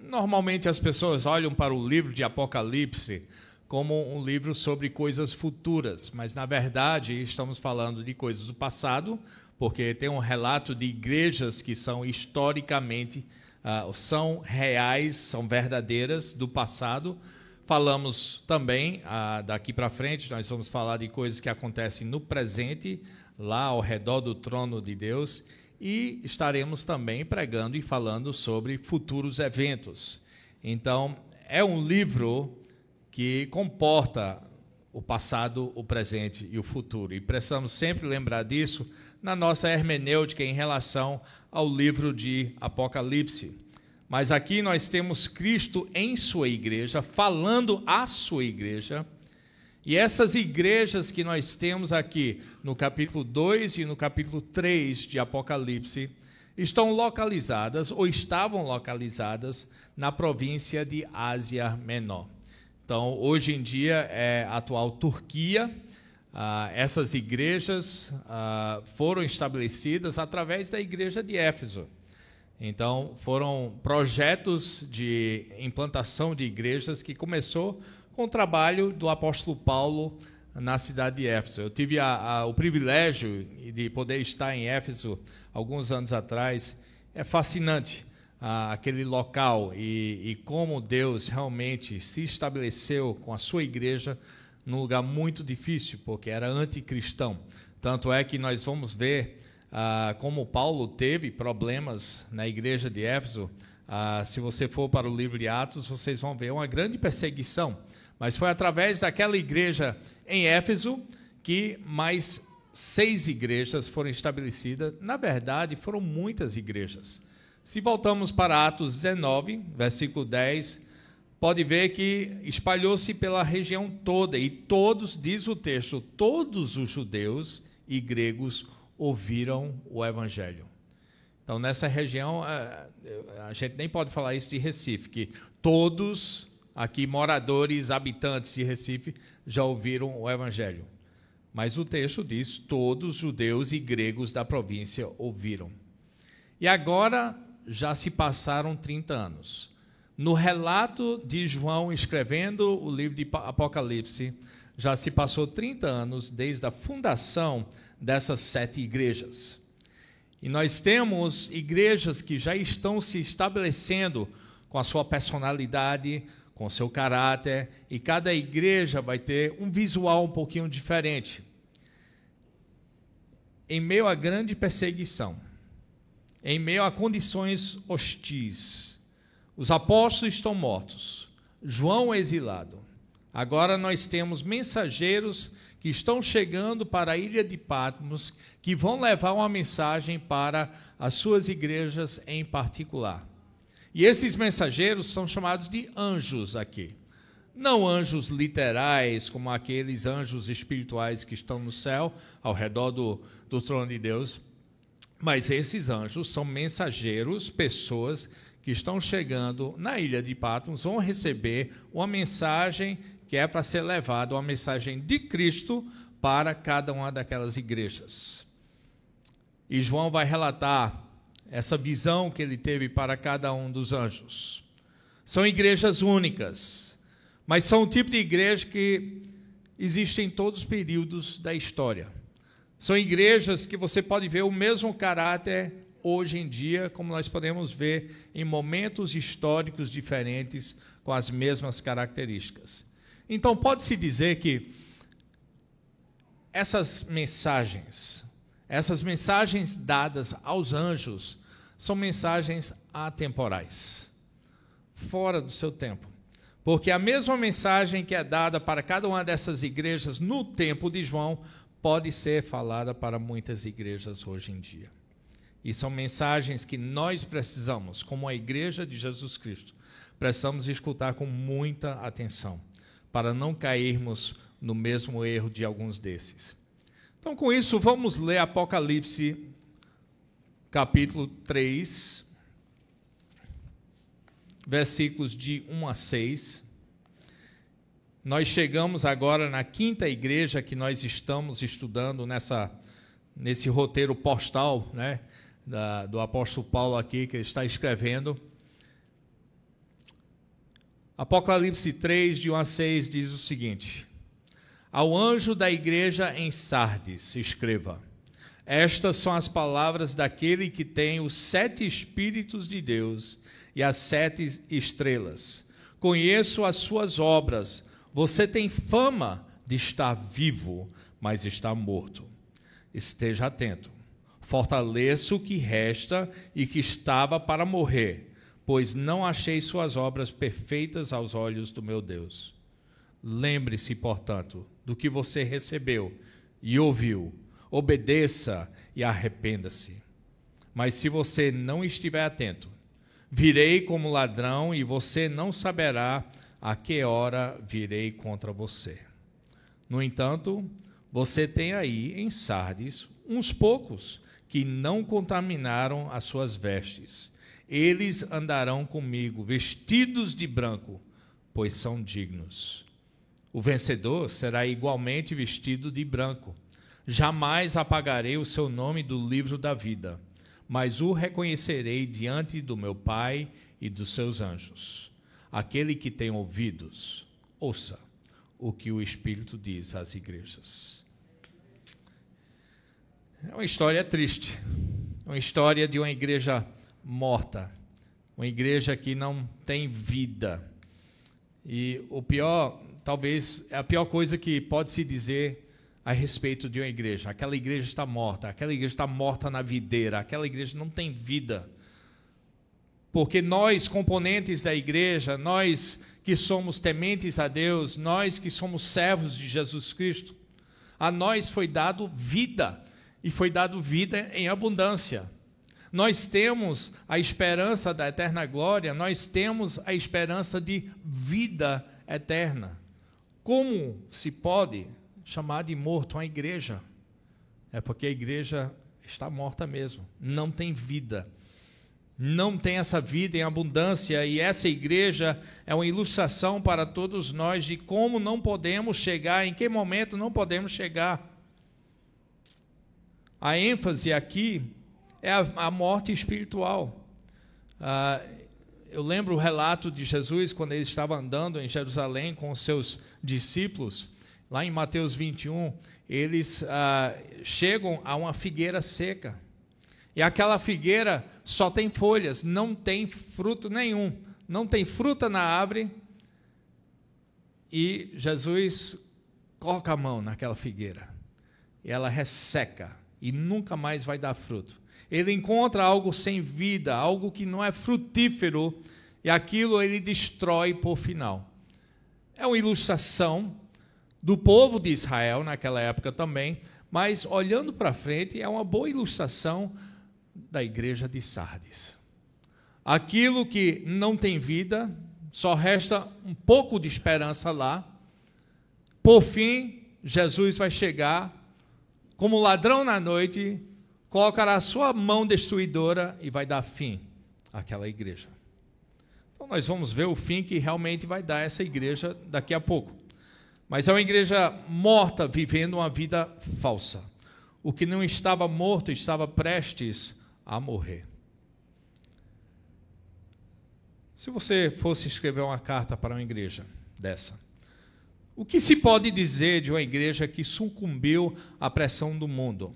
Normalmente as pessoas olham para o livro de Apocalipse como um livro sobre coisas futuras, mas na verdade estamos falando de coisas do passado, porque tem um relato de igrejas que são historicamente, são reais, são verdadeiras do passado. Falamos também, daqui para frente, nós vamos falar de coisas que acontecem no presente, lá ao redor do trono de Deus, e estaremos também pregando e falando sobre futuros eventos. Então, é um livro que comporta o passado, o presente e o futuro. E precisamos sempre lembrar disso na nossa hermenêutica em relação ao livro de Apocalipse. Mas aqui nós temos Cristo em sua igreja, falando à sua igreja. E essas igrejas que nós temos aqui no capítulo 2 e no capítulo 3 de Apocalipse estão localizadas ou estavam localizadas na província de Ásia Menor. Então, hoje em dia é a atual Turquia. Essas igrejas foram estabelecidas através da igreja de Éfeso. Então, foram projetos de implantação de igrejas que começou com o trabalho do apóstolo Paulo na cidade de Éfeso. Eu tive o privilégio de poder estar em Éfeso alguns anos atrás. É fascinante aquele local e como Deus realmente se estabeleceu com a sua igreja num lugar muito difícil, porque era anticristão. Tanto é que nós vamos ver como Paulo teve problemas na igreja de Éfeso. Se você for para o livro de Atos, vocês vão ver uma grande perseguição. Mas foi através daquela igreja em Éfeso que mais 6 igrejas foram estabelecidas. Na verdade, foram muitas igrejas. Se voltamos para Atos 19, versículo 10, pode ver que espalhou-se pela região toda, e todos, diz o texto, todos os judeus e gregos ouviram o evangelho. Então, nessa região, a gente nem pode falar isso de Recife, que todos aqui, moradores, habitantes de Recife, já ouviram o evangelho. Mas o texto diz, todos judeus e gregos da província ouviram. E agora já se passaram 30 anos. No relato de João escrevendo o livro de Apocalipse, já se passou 30 anos desde a fundação dessas 7 igrejas. E nós temos igrejas que já estão se estabelecendo com a sua personalidade, com o seu caráter, e cada igreja vai ter um visual um pouquinho diferente. Em meio à grande perseguição, em meio a condições hostis, os apóstolos estão mortos, João exilado. Agora nós temos mensageiros que estão chegando para a ilha de Patmos, que vão levar uma mensagem para as suas igrejas em particular. E esses mensageiros são chamados de anjos aqui. Não anjos literais, como aqueles anjos espirituais que estão no céu, ao redor do trono de Deus, mas esses anjos são mensageiros, pessoas que estão chegando na ilha de Patmos, vão receber uma mensagem que é para ser levada, uma mensagem de Cristo para cada uma daquelas igrejas. E João vai relatar essa visão que ele teve para cada um dos anjos. São igrejas únicas, mas são um tipo de igreja que existe em todos os períodos da história. São igrejas que você pode ver o mesmo caráter hoje em dia, como nós podemos ver em momentos históricos diferentes, com as mesmas características. Então, pode-se dizer que essas mensagens dadas aos anjos, são mensagens atemporais, fora do seu tempo. Porque a mesma mensagem que é dada para cada uma dessas igrejas no tempo de João, pode ser falada para muitas igrejas hoje em dia. E são mensagens que nós precisamos, como a igreja de Jesus Cristo, precisamos escutar com muita atenção, para não cairmos no mesmo erro de alguns desses. Então, com isso, vamos ler Apocalipse, capítulo 3, versículos de 1 a 6. Nós chegamos agora na 5ª igreja que nós estamos estudando nesse roteiro postal, né, do apóstolo Paulo aqui, que ele está escrevendo. Apocalipse 3, de 1 a 6, diz o seguinte: Ao anjo da igreja em Sardes, escreva: Estas são as palavras daquele que tem os 7 Espíritos de Deus e as 7 estrelas. Conheço as suas obras. Você tem fama de estar vivo, mas está morto. Esteja atento. Fortaleça o que resta e que estava para morrer, pois não achei suas obras perfeitas aos olhos do meu Deus. Lembre-se, portanto, do que você recebeu e ouviu. Obedeça e arrependa-se. Mas se você não estiver atento, virei como ladrão e você não saberá a que hora virei contra você. No entanto, você tem aí em Sardes uns poucos que não contaminaram as suas vestes. Eles andarão comigo vestidos de branco, pois são dignos. O vencedor será igualmente vestido de branco. Jamais apagarei o seu nome do livro da vida, mas o reconhecerei diante do meu Pai e dos seus anjos. Aquele que tem ouvidos, ouça o que o Espírito diz às igrejas. É uma história triste, uma história de uma igreja morta, uma igreja que não tem vida. E o pior, talvez, a pior coisa que pode se dizer a respeito de uma igreja: aquela igreja está morta, aquela igreja está morta na videira, aquela igreja não tem vida. Porque nós, componentes da igreja, nós que somos tementes a Deus, nós que somos servos de Jesus Cristo, a nós foi dado vida, e foi dado vida em abundância. Nós temos a esperança da eterna glória, nós temos a esperança de vida eterna. Como se pode chamar de morto uma igreja? É porque a igreja está morta mesmo, não tem vida. Não tem essa vida em abundância, e essa igreja é uma ilustração para todos nós de como não podemos chegar, em que momento não podemos chegar. A ênfase aqui é a morte espiritual. Eu lembro o relato de Jesus quando ele estava andando em Jerusalém com os seus discípulos, lá em Mateus 21, eles chegam a uma figueira seca. E aquela figueira só tem folhas, não tem fruto nenhum, não tem fruta na árvore. E Jesus coloca a mão naquela figueira, e ela resseca, e nunca mais vai dar fruto. Ele encontra algo sem vida, algo que não é frutífero, e aquilo ele destrói por final. É uma ilustração do povo de Israel naquela época também, mas olhando para frente é uma boa ilustração da igreja de Sardes. Aquilo que não tem vida, só resta um pouco de esperança lá. Por fim, Jesus vai chegar como ladrão na noite, colocará a sua mão destruidora e vai dar fim àquela igreja. Então nós vamos ver o fim que realmente vai dar essa igreja daqui a pouco. Mas é uma igreja morta, vivendo uma vida falsa. O que não estava morto estava prestes a morrer. Se você fosse escrever uma carta para uma igreja dessa, o que se pode dizer de uma igreja que sucumbiu à pressão do mundo?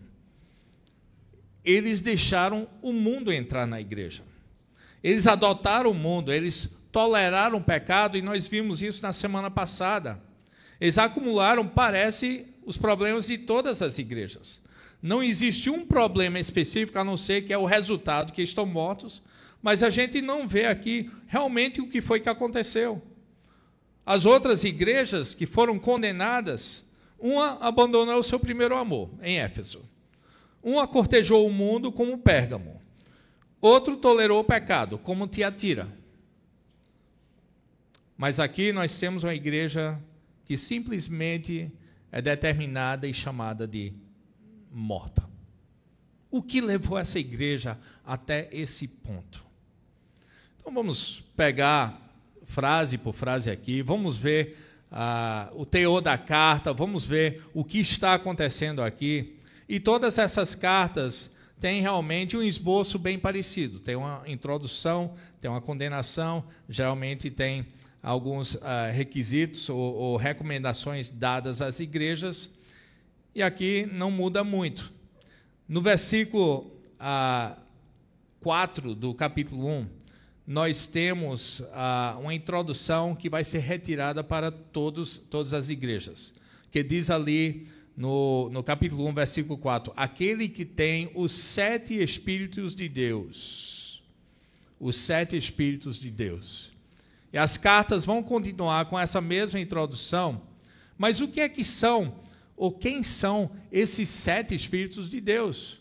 Eles deixaram o mundo entrar na igreja. Eles adotaram o mundo, eles toleraram o pecado, e nós vimos isso na semana passada. Eles acumularam, parece, os problemas de todas as igrejas. Não existe um problema específico, a não ser que é o resultado, que estão mortos, mas a gente não vê aqui realmente o que foi que aconteceu. As outras igrejas que foram condenadas, uma abandonou o seu primeiro amor, em Éfeso. Uma cortejou o mundo, como Pérgamo. Outro tolerou o pecado, como Tiatira. Mas aqui nós temos uma igreja que simplesmente é determinada e chamada de morta. O que levou essa igreja até esse ponto? Então vamos pegar frase por frase aqui, vamos ver o teor da carta, vamos ver o que está acontecendo aqui. E todas essas cartas têm realmente um esboço bem parecido. Tem uma introdução, tem uma condenação, geralmente tem alguns requisitos ou recomendações dadas às igrejas, e aqui não muda muito. No versículo 4 do capítulo 1, nós temos uma introdução que vai ser retirada para todas as igrejas, que diz ali no capítulo 1, versículo 4, aquele que tem os 7 Espíritos de Deus. Os 7 Espíritos de Deus. E as cartas vão continuar com essa mesma introdução, mas o que é que são, ou quem são esses 7 Espíritos de Deus?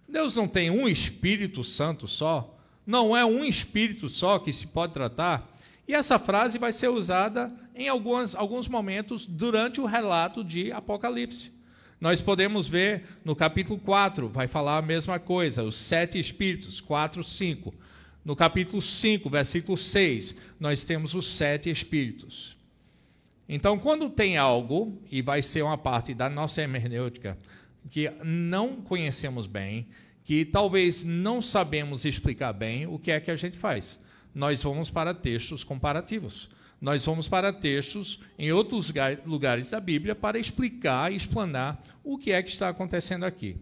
Deus não tem um Espírito Santo só, não é um Espírito só que se pode tratar, e essa frase vai ser usada em alguns momentos durante o relato de Apocalipse. Nós podemos ver no capítulo 4, vai falar a mesma coisa, os 7 Espíritos, 4, 5. No capítulo 5, versículo 6, nós temos os 7 Espíritos. Então, quando tem algo, e vai ser uma parte da nossa hermenêutica, que não conhecemos bem, que talvez não sabemos explicar bem, o que é que a gente faz? Nós vamos para textos comparativos. Nós vamos para textos em outros lugares da Bíblia para explicar e explanar o que é que está acontecendo aqui.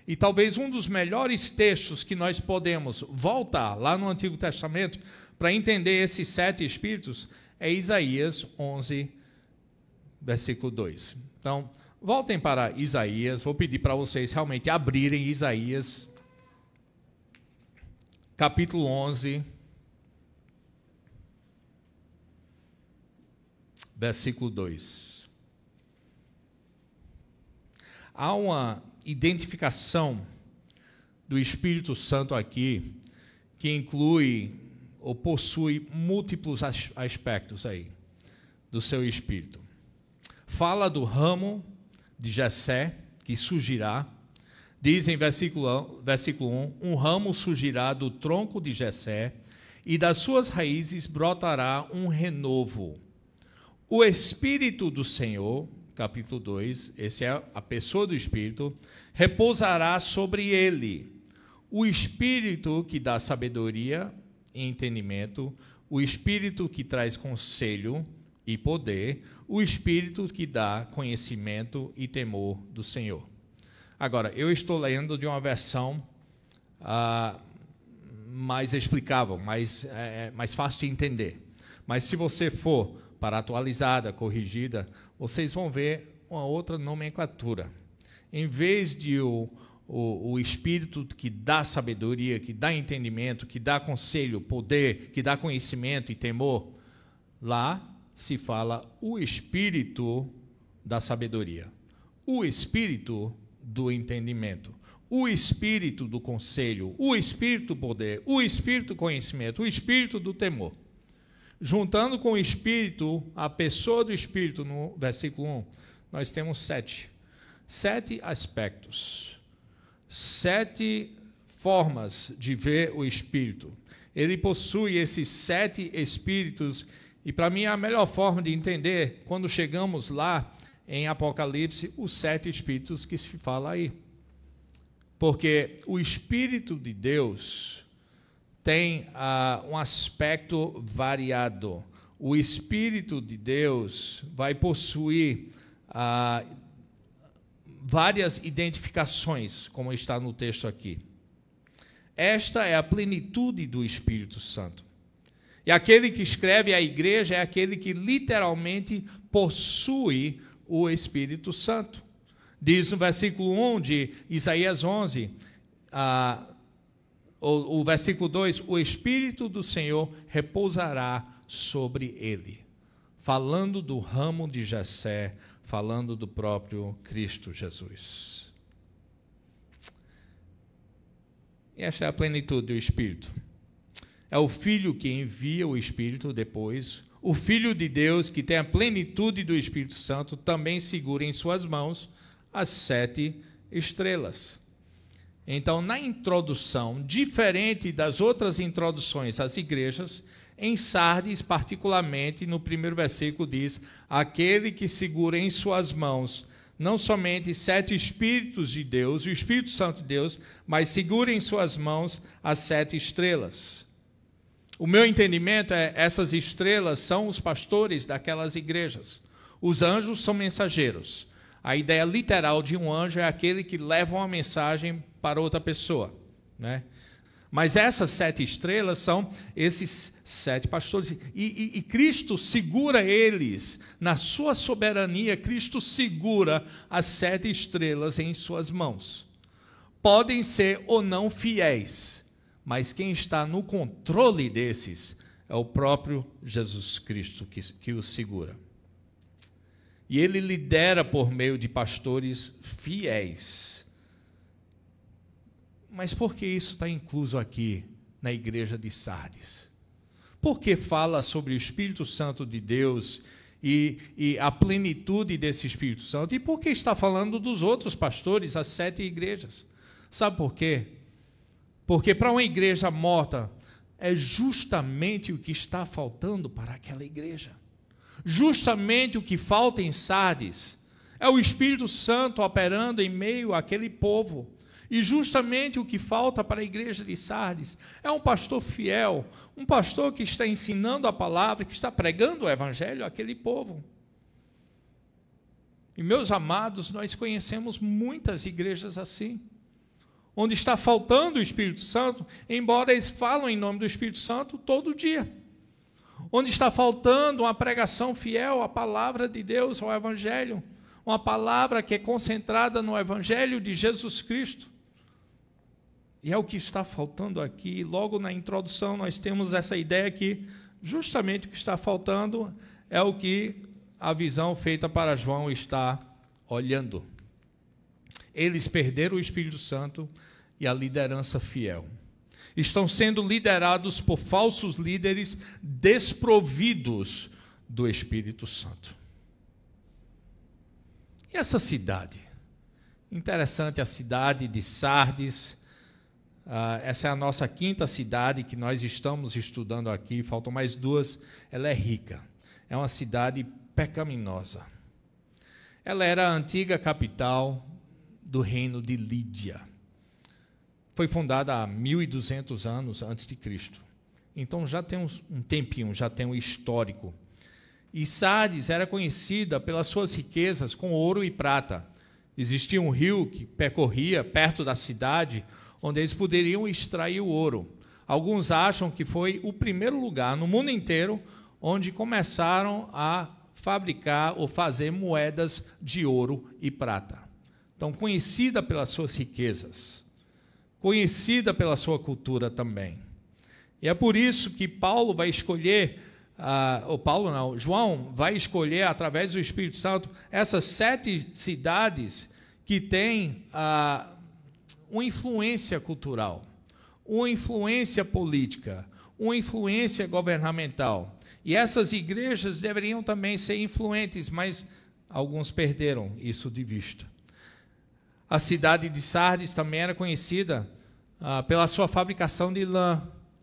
E talvez um dos melhores textos que nós podemos voltar lá no Antigo Testamento para entender esses 7 Espíritos é Isaías 11, versículo 2. Então, voltem para Isaías, vou pedir para vocês realmente abrirem Isaías, capítulo 11, versículo 2. Há uma identificação do Espírito Santo aqui que inclui ou possui múltiplos aspectos aí do seu espírito. Fala do ramo de Jessé que surgirá. Diz em versículo 1, um ramo surgirá do tronco de Jessé e das suas raízes brotará um renovo. O Espírito do Senhor, capítulo 2, essa é a pessoa do Espírito, repousará sobre ele. O Espírito que dá sabedoria e entendimento, o Espírito que traz conselho e poder, o Espírito que dá conhecimento e temor do Senhor. Agora, eu estou lendo de uma versão mais explicável, mais fácil de entender. Mas se você for para a atualizada, corrigida, vocês vão ver uma outra nomenclatura. Em vez de o Espírito que dá sabedoria, que dá entendimento, que dá conselho, poder, que dá conhecimento e temor, lá se fala o Espírito da sabedoria, o Espírito do entendimento, o Espírito do conselho, o Espírito do poder, o Espírito do conhecimento, o Espírito do temor. Juntando com o Espírito, a pessoa do Espírito, no versículo 1, nós temos 7 aspectos, 7 formas de ver o Espírito. Ele possui esses 7 Espíritos, e para mim a melhor forma de entender, quando chegamos lá em Apocalipse, os 7 Espíritos que se fala aí. Porque o Espírito de Deus tem um aspecto variado. O Espírito de Deus vai possuir várias identificações, como está no texto aqui. Esta é a plenitude do Espírito Santo. E aquele que escreve à igreja é aquele que literalmente possui o Espírito Santo. Diz no versículo 1 de Isaías 11, o versículo 2, o Espírito do Senhor repousará sobre ele. Falando do ramo de Jessé, falando do próprio Cristo Jesus. E esta é a plenitude do Espírito. É o Filho que envia o Espírito depois. O Filho de Deus, que tem a plenitude do Espírito Santo, também segura em suas mãos as 7 estrelas. Então, na introdução, diferente das outras introduções às igrejas, em Sardes, particularmente, no primeiro versículo diz, aquele que segura em suas mãos não somente 7 Espíritos de Deus, o Espírito Santo de Deus, mas segura em suas mãos as 7 estrelas. O meu entendimento é essas estrelas são os pastores daquelas igrejas. Os anjos são mensageiros. A ideia literal de um anjo é aquele que leva uma mensagem para outra pessoa, né? Mas essas 7 estrelas são esses 7 pastores. E Cristo segura eles, na sua soberania, Cristo segura as 7 estrelas em suas mãos. Podem ser ou não fiéis, mas quem está no controle desses é o próprio Jesus Cristo que os segura. E ele lidera por meio de pastores fiéis. Mas por que isso está incluso aqui na igreja de Sardes? Porque fala sobre o Espírito Santo de Deus e a plenitude desse Espírito Santo. E por que está falando dos outros pastores, as 7 igrejas? Sabe por quê? Porque para uma igreja morta, é justamente o que está faltando para aquela igreja. Justamente o que falta em Sardes é o Espírito Santo operando em meio àquele povo. E justamente o que falta para a igreja de Sardes é um pastor fiel, um pastor que está ensinando a palavra, que está pregando o evangelho àquele povo. E, meus amados, nós conhecemos muitas igrejas assim, onde está faltando o Espírito Santo, embora eles falam em nome do Espírito Santo todo dia. Onde está faltando uma pregação fiel à palavra de Deus, ao evangelho, uma palavra que é concentrada no evangelho de Jesus Cristo. E é o que está faltando aqui. Logo na introdução nós temos essa ideia que justamente o que está faltando é o que a visão feita para João está olhando. Eles perderam o Espírito Santo e a liderança fiel. Estão sendo liderados por falsos líderes desprovidos do Espírito Santo. E essa cidade? Interessante, a cidade de Sardes. Essa é a nossa 5ª cidade que nós estamos estudando aqui. Faltam mais 2. Ela é rica. É uma cidade pecaminosa. Ela era a antiga capital do reino de Lídia. Foi fundada há 1.200 anos antes de Cristo. Então já tem um tempinho, já tem um histórico. E Sardes era conhecida pelas suas riquezas com ouro e prata. Existia um rio que percorria perto da cidade, onde eles poderiam extrair o ouro. Alguns acham que foi o primeiro lugar no mundo inteiro onde começaram a fabricar ou fazer moedas de ouro e prata. Então, conhecida pelas suas riquezas, conhecida pela sua cultura também. E é por isso que Paulo vai escolher, João vai escolher, através do Espírito Santo, essas 7 cidades que têm uma influência cultural, uma influência política, uma influência governamental. E essas igrejas deveriam também ser influentes, mas alguns perderam isso de vista. A cidade de Sardes também era conhecida pela sua fabricação de lã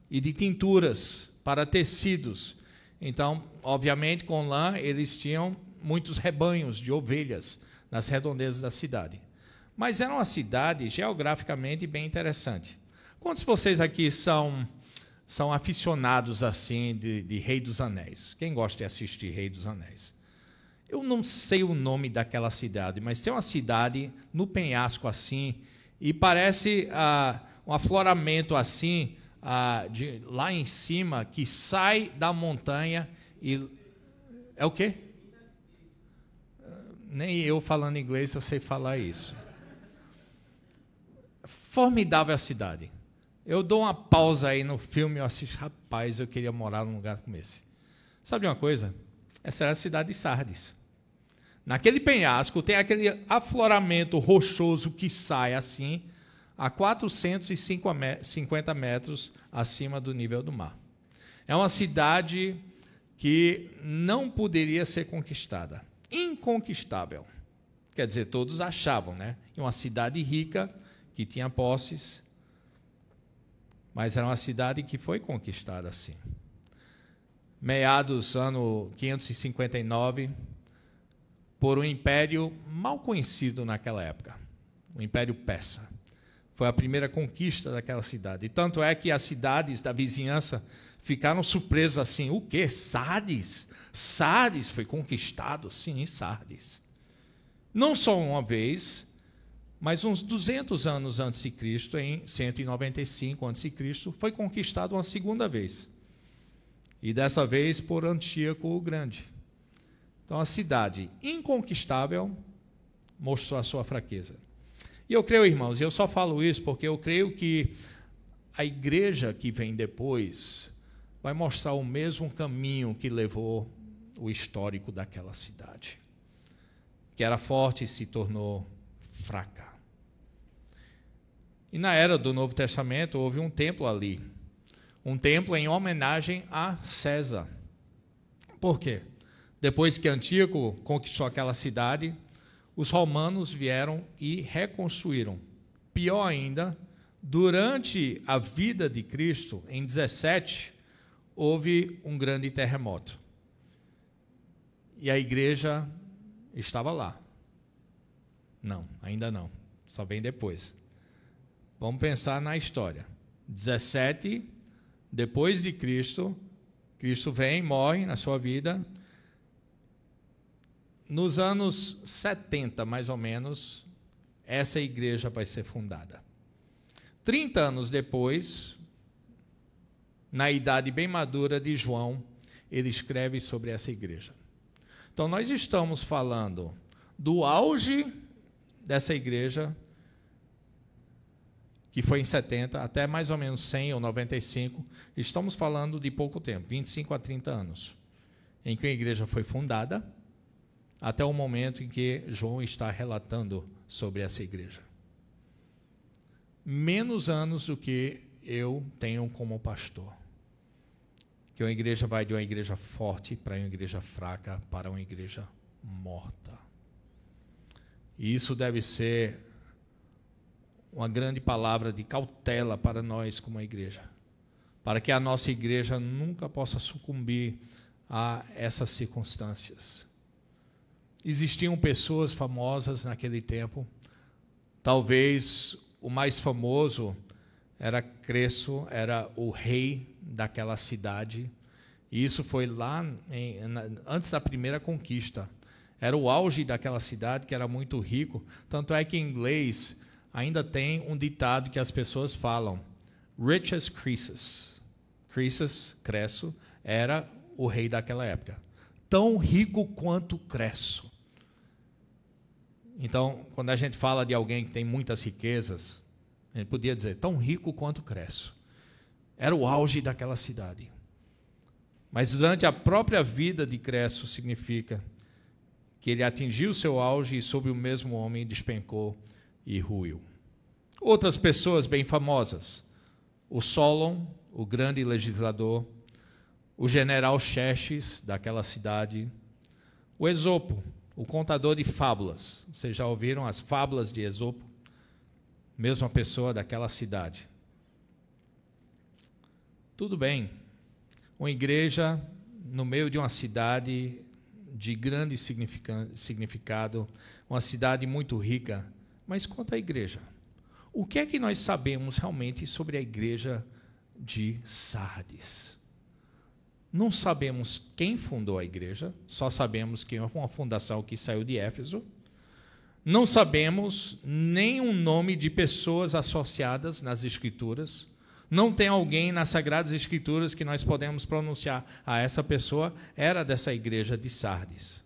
e de tinturas para tecidos. Então, obviamente, com lã, eles tinham muitos rebanhos de ovelhas nas redondezas da cidade. Mas era uma cidade geograficamente bem interessante. Quantos de vocês aqui são aficionados assim de Rei dos Anéis? Quem gosta de assistir Rei dos Anéis? Eu não sei o nome daquela cidade, mas tem uma cidade no penhasco assim, e parece um afloramento assim, de lá em cima, que sai da montanha e... É o quê? Nem eu falando inglês eu sei falar isso. Formidável a cidade. Eu dou uma pausa aí no filme e eu assisto, rapaz, eu queria morar num lugar como esse. Sabe uma coisa? Essa era a cidade de Sardes. Naquele penhasco tem aquele afloramento rochoso que sai assim, a 450 metros acima do nível do mar. É uma cidade que não poderia ser conquistada. Inconquistável. Quer dizer, todos achavam, né? Uma cidade rica, que tinha posses, mas era uma cidade que foi conquistada assim. Meados ano 559, por um império mal conhecido naquela época, o Império Persa. Foi a primeira conquista daquela cidade. E tanto é que as cidades da vizinhança ficaram surpresas assim. O quê? Sardes? Sardes foi conquistado? Sim, Sardes. Não só uma vez, mas uns 200 anos antes de Cristo, em 195 antes de Cristo, foi conquistado uma segunda vez. E dessa vez por Antíoco o Grande. Então a cidade inconquistável mostrou a sua fraqueza. E eu creio, irmãos, e eu só falo isso porque eu creio que a igreja que vem depois vai mostrar o mesmo caminho que levou o histórico daquela cidade, que era forte e se tornou fraca. E na era do Novo Testamento houve um templo ali, um templo em homenagem a César. Por quê? Depois que Antíoco conquistou aquela cidade, os romanos vieram e reconstruíram. Pior ainda, durante a vida de Cristo, em 17, houve um grande terremoto. E a igreja estava lá. Não, ainda não. Só vem depois. Vamos pensar na história. 17, depois de Cristo, Cristo vem, morre na sua vida. Nos anos 70, mais ou menos, essa igreja vai ser fundada. 30 anos depois, na idade bem madura de João, ele escreve sobre essa igreja. Então, nós estamos falando do auge dessa igreja, que foi em 70, até mais ou menos 100 ou 95. Estamos falando de pouco tempo, 25 a 30 anos, em que a igreja foi fundada, até o momento em que João está relatando sobre essa igreja. Menos anos do que eu tenho como pastor. Que uma igreja vai de uma igreja forte para uma igreja fraca, para uma igreja morta. E isso deve ser uma grande palavra de cautela para nós como igreja. Para que a nossa igreja nunca possa sucumbir a essas circunstâncias. Existiam pessoas famosas naquele tempo. Talvez o mais famoso era Creso, era o rei daquela cidade. E isso foi lá antes da primeira conquista. Era o auge daquela cidade, que era muito rico. Tanto é que em inglês ainda tem um ditado que as pessoas falam: rich as Croesus. Creso, era o rei daquela época. Tão rico quanto Creso. Então, quando a gente fala de alguém que tem muitas riquezas, a gente podia dizer, tão rico quanto Creso. Era o auge daquela cidade. Mas durante a própria vida de Creso, significa que ele atingiu seu auge e sob o mesmo homem despencou e ruiu. Outras pessoas bem famosas, o Solon, o grande legislador, o general Xerxes, daquela cidade, o Esopo, o contador de fábulas. Vocês já ouviram as fábulas de Esopo? Mesma pessoa daquela cidade. Tudo bem, uma igreja no meio de uma cidade de grande significado, uma cidade muito rica, mas quanto à igreja? O que é que nós sabemos realmente sobre a igreja de Sardes? Não sabemos quem fundou a igreja, só sabemos que é uma fundação que saiu de Éfeso. Não sabemos nem o nome de pessoas associadas nas Escrituras. Não tem alguém nas Sagradas Escrituras que nós podemos pronunciar, essa pessoa era dessa igreja de Sardes.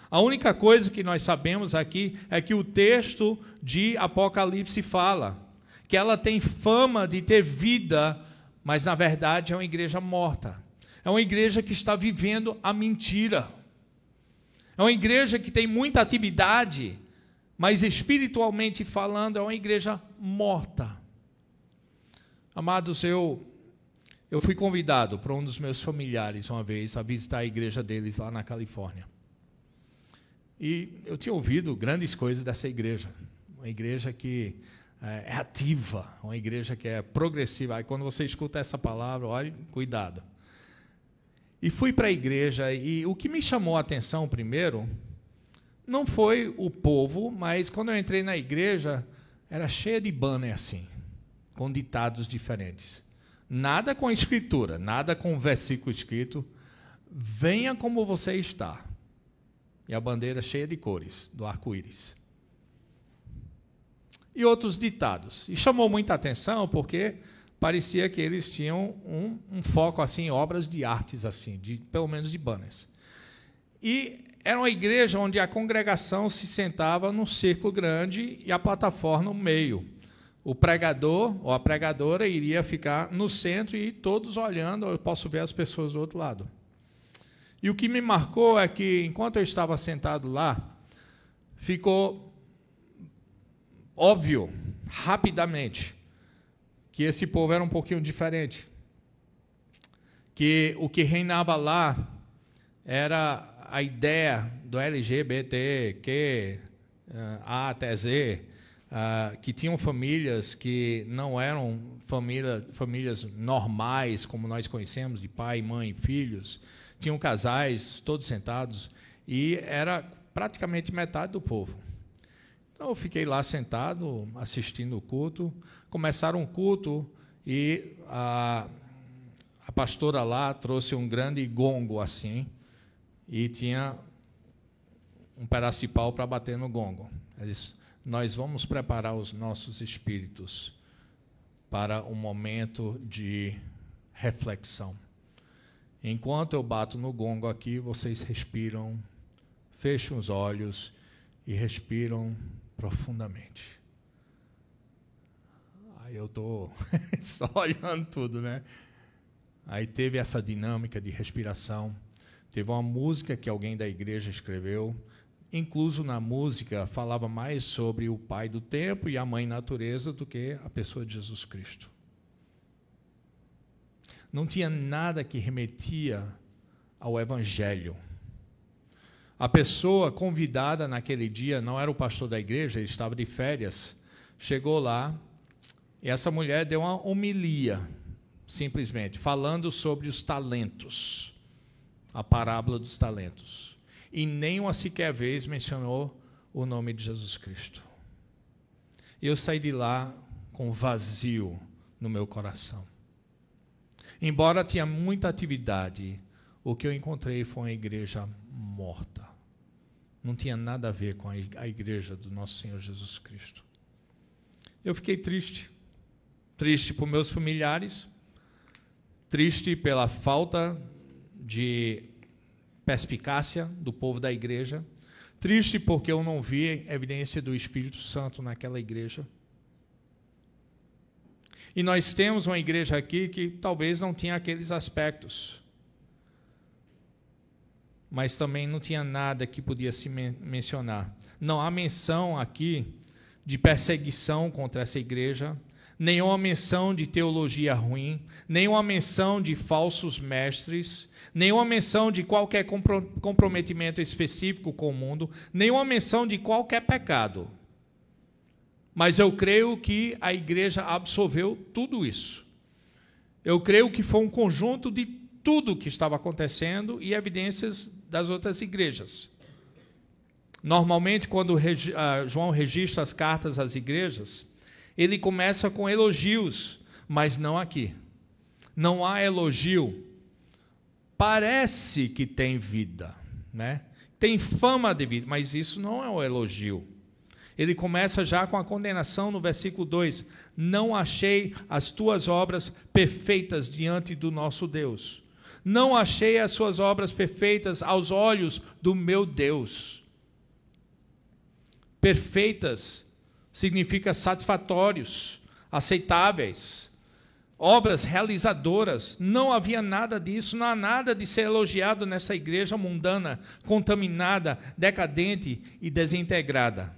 A única coisa que nós sabemos aqui é que o texto de Apocalipse fala que ela tem fama de ter vida, mas na verdade é uma igreja morta. É uma igreja que está vivendo a mentira. É uma igreja que tem muita atividade, mas espiritualmente falando é uma igreja morta. Amados, eu fui convidado por um dos meus familiares uma vez a visitar a igreja deles lá na Califórnia. E eu tinha ouvido grandes coisas dessa igreja. Uma igreja que é ativa, uma igreja que é progressiva. Aí quando você escuta essa palavra, olhe, cuidado. E fui para a igreja e o que me chamou a atenção primeiro não foi o povo, mas quando eu entrei na igreja, era cheia de banner assim, com ditados diferentes. Nada com escritura, nada com versículo escrito. Venha como você está. E a bandeira cheia de cores, do arco-íris. E outros ditados. E chamou muita atenção porque parecia que eles tinham um foco assim, em obras de artes, assim, pelo menos de banners. E era uma igreja onde a congregação se sentava num círculo grande e a plataforma no meio. O pregador ou a pregadora iria ficar no centro e todos olhando, eu posso ver as pessoas do outro lado. E o que me marcou é que, enquanto eu estava sentado lá, ficou óbvio, rapidamente, que esse povo era um pouquinho diferente. Que o que reinava lá era a ideia do LGBTQ, A até Z, que tinham famílias que não eram famílias normais, como nós conhecemos, de pai, mãe, filhos. Tinham casais, todos sentados, e era praticamente metade do povo. Então, eu fiquei lá sentado, assistindo o culto. Começaram o culto e a pastora lá trouxe um grande gongo assim, e tinha um pedaço de pau para bater no gongo. Ela disse: nós vamos preparar os nossos espíritos para um momento de reflexão. Enquanto eu bato no gongo aqui, vocês respiram, fecham os olhos e respiram profundamente. Aí eu estou só olhando tudo, né? Aí teve essa dinâmica de respiração. Teve uma música que alguém da igreja escreveu. Incluso na música falava mais sobre o pai do tempo e a mãe natureza do que a pessoa de Jesus Cristo. Não tinha nada que remetia ao Evangelho. A pessoa convidada naquele dia não era o pastor da igreja, ele estava de férias. Chegou lá e essa mulher deu uma homilia, simplesmente, falando sobre os talentos, a parábola dos talentos. E nem uma sequer vez mencionou o nome de Jesus Cristo. E eu saí de lá com vazio no meu coração. Embora tinha muita atividade, o que eu encontrei foi uma igreja morta. Não tinha nada a ver com a igreja do nosso Senhor Jesus Cristo. Eu fiquei triste. Triste por meus familiares, triste pela falta de perspicácia do povo da igreja, triste porque eu não vi evidência do Espírito Santo naquela igreja. E nós temos uma igreja aqui que talvez não tinha aqueles aspectos, mas também não tinha nada que podia se mencionar. Não há menção aqui de perseguição contra essa igreja, nenhuma menção de teologia ruim, nenhuma menção de falsos mestres, nenhuma menção de qualquer comprometimento específico com o mundo, nenhuma menção de qualquer pecado. Mas eu creio que a igreja absorveu tudo isso. Eu creio que foi um conjunto de tudo que estava acontecendo e evidências das outras igrejas. Normalmente, quando João registra as cartas às igrejas, ele começa com elogios, mas não aqui. Não há elogio. Parece que tem vida, né? Tem fama de vida, mas isso não é um elogio. Ele começa já com a condenação no versículo 2. Não achei as tuas obras perfeitas diante do nosso Deus. Não achei as suas obras perfeitas aos olhos do meu Deus. Perfeitas significa satisfatórios, aceitáveis, obras realizadoras. Não havia nada disso, não há nada de ser elogiado nessa igreja mundana, contaminada, decadente e desintegrada.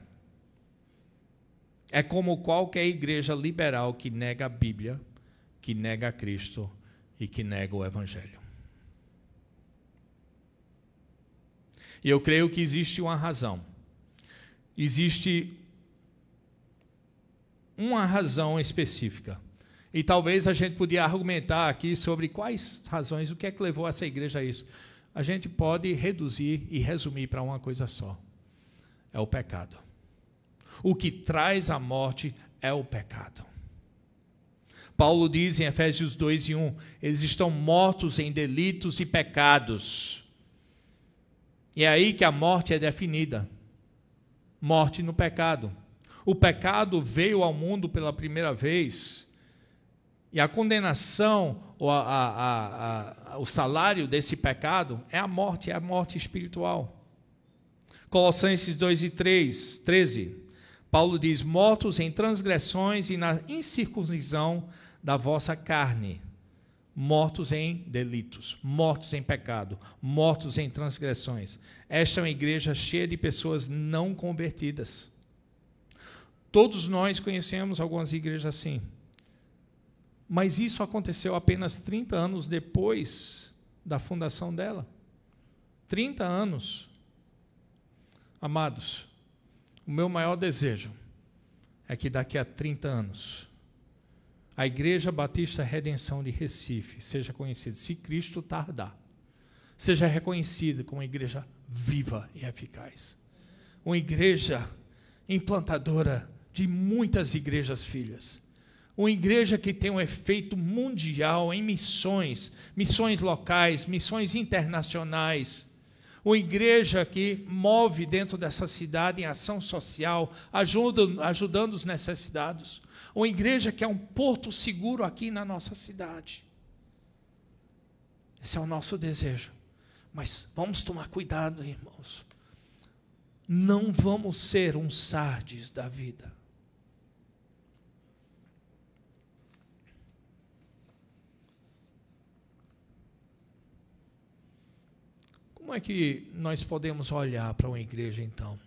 É como qualquer igreja liberal que nega a Bíblia, que nega a Cristo e que nega o Evangelho. E eu creio que existe uma razão. Existe uma razão específica. E talvez a gente podia argumentar aqui sobre quais razões, o que é que levou essa igreja a isso. A gente pode reduzir e resumir para uma coisa só. É o pecado. O que traz a morte é o pecado. Paulo diz em Efésios 2:1, eles estão mortos em delitos e pecados. E é aí que a morte é definida. Morte no pecado. O pecado veio ao mundo pela primeira vez, e a condenação, ou o salário desse pecado é a morte espiritual. Colossenses 2:13, Paulo diz, mortos em transgressões e na incircuncisão da vossa carne, mortos em delitos, mortos em pecado, mortos em transgressões. Esta é uma igreja cheia de pessoas não convertidas. Todos nós conhecemos algumas igrejas assim. Mas isso aconteceu apenas 30 anos depois da fundação dela. 30 anos. Amados, o meu maior desejo é que daqui a 30 anos, a Igreja Batista Redenção de Recife seja conhecida, se Cristo tardar, seja reconhecida como uma igreja viva e eficaz. Uma igreja implantadora de muitas igrejas filhas. Uma igreja que tem um efeito mundial em missões locais, missões internacionais. Uma igreja que move dentro dessa cidade em ação social, ajudando os necessitados. Uma igreja que é um porto seguro aqui na nossa cidade. Esse é o nosso desejo. Mas vamos tomar cuidado, irmãos. Não vamos ser um Sardes da vida. Como é que nós podemos olhar para uma igreja, então?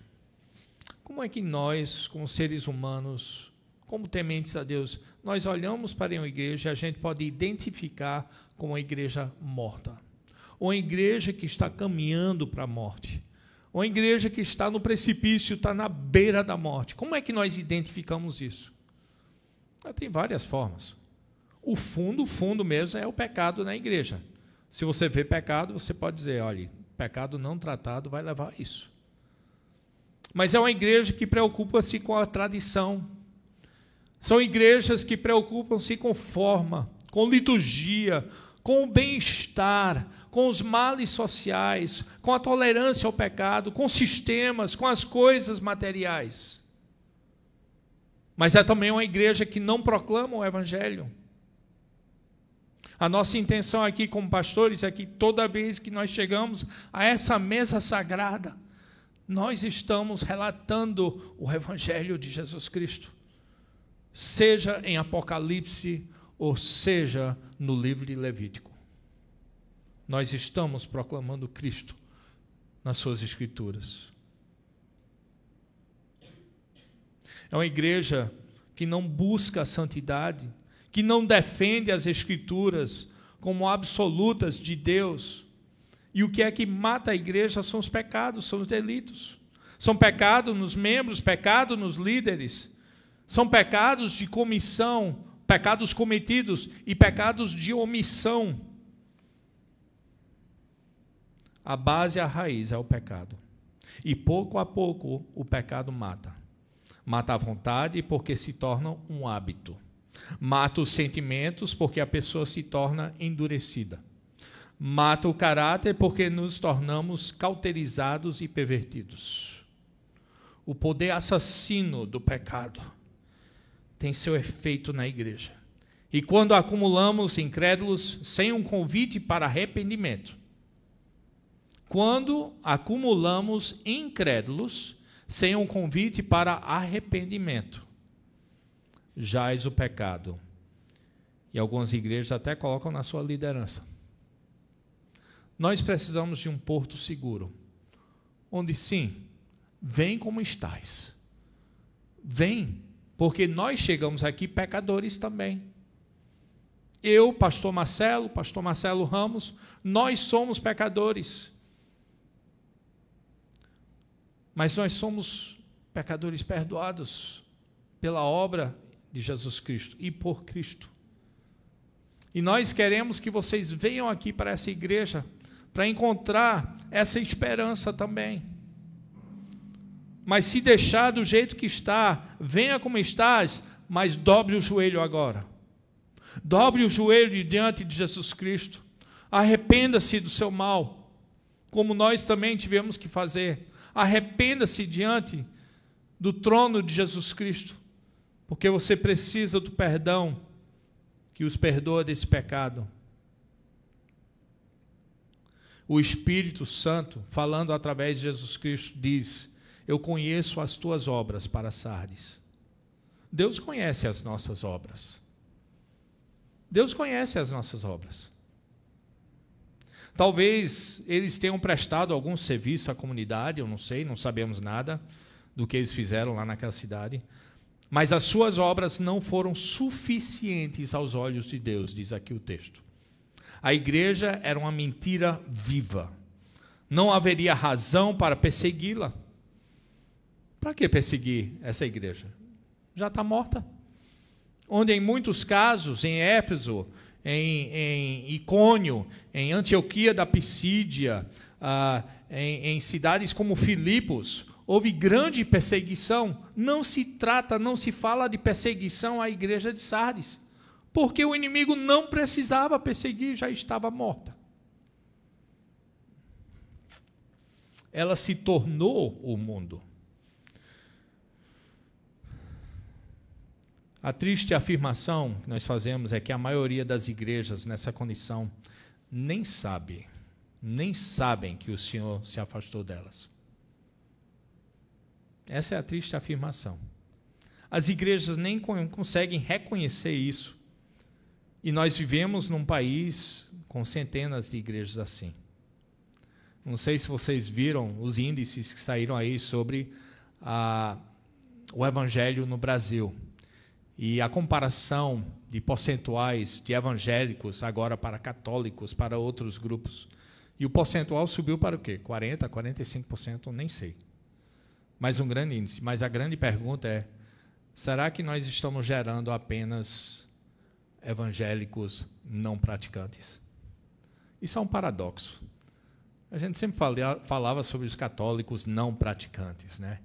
Como é que nós, como seres humanos, como tementes a Deus, nós olhamos para uma igreja e a gente pode identificar como uma igreja morta? Uma igreja que está caminhando para a morte. Uma igreja que está no precipício, está na beira da morte. Como é que nós identificamos isso? Tem várias formas. O fundo mesmo é o pecado na igreja. Se você vê pecado, você pode dizer, olha, pecado não tratado vai levar a isso. Mas é uma igreja que preocupa-se com a tradição. São igrejas que preocupam-se com forma, com liturgia, com o bem-estar, com os males sociais, com a tolerância ao pecado, com sistemas, com as coisas materiais. Mas é também uma igreja que não proclama o Evangelho. A nossa intenção aqui como pastores é que toda vez que nós chegamos a essa mesa sagrada, nós estamos relatando o Evangelho de Jesus Cristo. Seja em Apocalipse ou seja no livro de Levítico. Nós estamos proclamando Cristo nas suas Escrituras. É uma igreja que não busca a santidade, que não defende as Escrituras como absolutas de Deus. E o que é que mata a igreja são os pecados, são os delitos. São pecados nos membros, pecados nos líderes. São pecados de comissão, pecados cometidos e pecados de omissão. A base, a raiz é o pecado. E pouco a pouco o pecado mata. Mata a vontade porque se torna um hábito. Mata os sentimentos porque a pessoa se torna endurecida. Mata o caráter porque nos tornamos cauterizados e pervertidos. O poder assassino do pecado tem seu efeito na igreja. E quando acumulamos incrédulos sem um convite para arrependimento, quando acumulamos incrédulos sem um convite para arrependimento, jaz o pecado. E algumas igrejas até colocam na sua liderança. Nós precisamos de um porto seguro, onde sim, vem como estás. Vem, porque nós chegamos aqui pecadores também. Eu, pastor Marcelo Ramos, nós somos pecadores. Mas nós somos pecadores perdoados pela obra de Jesus Cristo e por Cristo. E nós queremos que vocês venham aqui para essa igreja para encontrar essa esperança também. Mas se deixar do jeito que está, venha como estás, mas dobre o joelho agora. Dobre o joelho diante de Jesus Cristo. Arrependa-se do seu mal, como nós também tivemos que fazer. Arrependa-se diante do trono de Jesus Cristo, porque você precisa do perdão que os perdoa desse pecado. O Espírito Santo, falando através de Jesus Cristo, diz: eu conheço as tuas obras para Sardes. Deus conhece as nossas obras. Deus conhece as nossas obras. Talvez eles tenham prestado algum serviço à comunidade, eu não sei, não sabemos nada do que eles fizeram lá naquela cidade, mas as suas obras não foram suficientes aos olhos de Deus, diz aqui o texto. A igreja era uma mentira viva. Não haveria razão para persegui-la. Para que perseguir essa igreja? Já está morta. Onde em muitos casos, em Éfeso, em Icônio, em Antioquia da Pisídia, em cidades como Filipos, houve grande perseguição. Não se fala de perseguição à igreja de Sardes, porque o inimigo não precisava perseguir, já estava morta. Ela se tornou o mundo. A triste afirmação que nós fazemos é que a maioria das igrejas nessa condição nem sabem que o Senhor se afastou delas. Essa é a triste afirmação. As igrejas nem conseguem reconhecer isso. E nós vivemos num país com centenas de igrejas assim. Não sei se vocês viram os índices que saíram aí sobre o evangelho no Brasil. E a comparação de percentuais de evangélicos agora para católicos, para outros grupos. E o percentual subiu para o quê? 40%, 45%, nem sei. Mas um grande índice. Mas a grande pergunta é, será que nós estamos gerando apenas evangélicos não praticantes? Isso é um paradoxo. A gente sempre falava sobre os católicos não praticantes, né?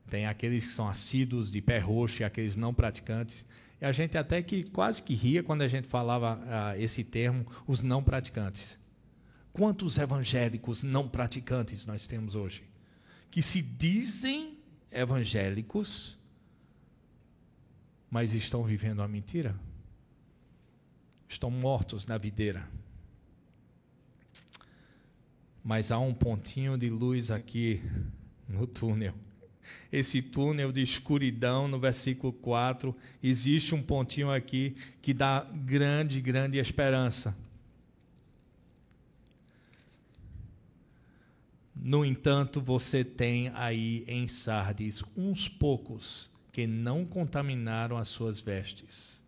Tem aqueles que são assíduos de pé roxo e aqueles não praticantes. E a gente até que quase que ria quando a gente falava esse termo, os não praticantes. Quantos evangélicos não praticantes nós temos hoje? Que se dizem evangélicos, mas estão vivendo uma mentira? Estão mortos na videira. Mas há um pontinho de luz aqui no túnel. Esse túnel de escuridão, no versículo 4, existe um pontinho aqui que dá grande, grande esperança. No entanto, você tem aí em Sardes uns poucos que não contaminaram as suas vestes.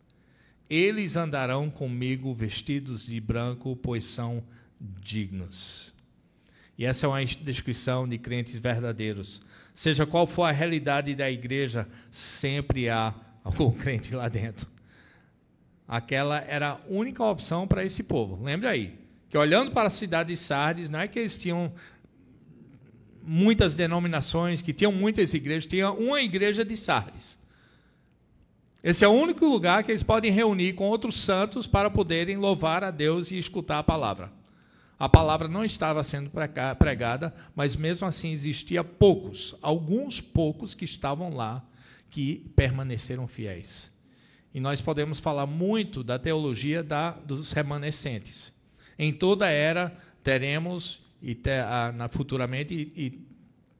Eles andarão comigo vestidos de branco, pois são dignos. E essa é uma descrição de crentes verdadeiros. Seja qual for a realidade da igreja, sempre há algum crente lá dentro. Aquela era a única opção para esse povo. Lembra aí, que olhando para a cidade de Sardes, não é que eles tinham muitas denominações, que tinham muitas igrejas, tinha uma igreja de Sardes. Esse é o único lugar que eles podem reunir com outros santos para poderem louvar a Deus e escutar a palavra. A palavra não estava sendo pregada, mas mesmo assim existia poucos, alguns poucos que estavam lá, que permaneceram fiéis. E nós podemos falar muito da teologia dos remanescentes. Em toda era teremos, futuramente, e